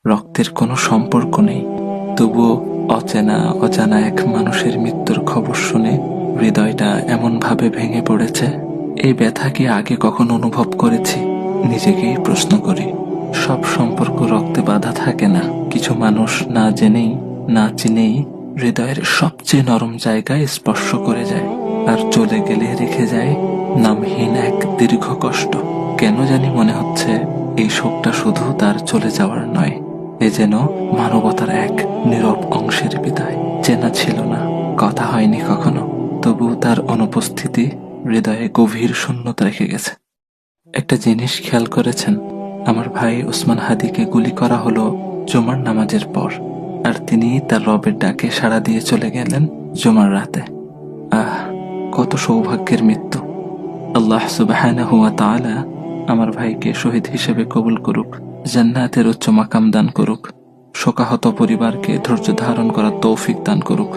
রক্তের কোনো সম্পর্ক নেই, তবুও অজানা এক মানুষের মৃত্যুর খবর শুনে হৃদয়টা এমনভাবে ভেঙে পড়েছে। এই ব্যথা কি আগে কখনো অনুভব করেছি? নিজেকেই প্রশ্ন করি। সব সম্পর্ক রক্তে বাঁধা থাকে না। কিছু মানুষ না জেনেই না চিনেই হৃদয়ের সবচেয়ে নরম জায়গায় স্পর্শ করে যায়, আর চলে গেলে রেখে যায় নামহীন এক দীর্ঘ কষ্ট। কেন জানি মনে হচ্ছে এই শোকটা শুধু তার চলে যাওয়ার নয়, এ যেন মানবতার এক নীরব অংশের বিদায়। চেনা ছিল না, কথা হয়নি কখনো, তবু তার অনুপস্থিতি হৃদয়ে গভীর শূন্যতা রেখে গেছে। একটা জিনিস খেয়াল করেছেন? আমার ভাই ওসমান হাদিকে গুলি করা হলো জুমার নামাজের পর, আর তিনি তার রবের ডাকে সাড়া দিয়ে চলে গেলেন জুমার রাতে। আহ, কত সৌভাগ্যের মৃত্যু! আল্লাহ সুবহানাহু ওয়া তাআলা আমার ভাইকে শহীদ হিসেবে কবুল করুক, জান্নাতের উচ্চ মাকাম দান করুক, শোকাহত পরিবারকে ধৈর্য ধারণ করার তৌফিক দান করুক।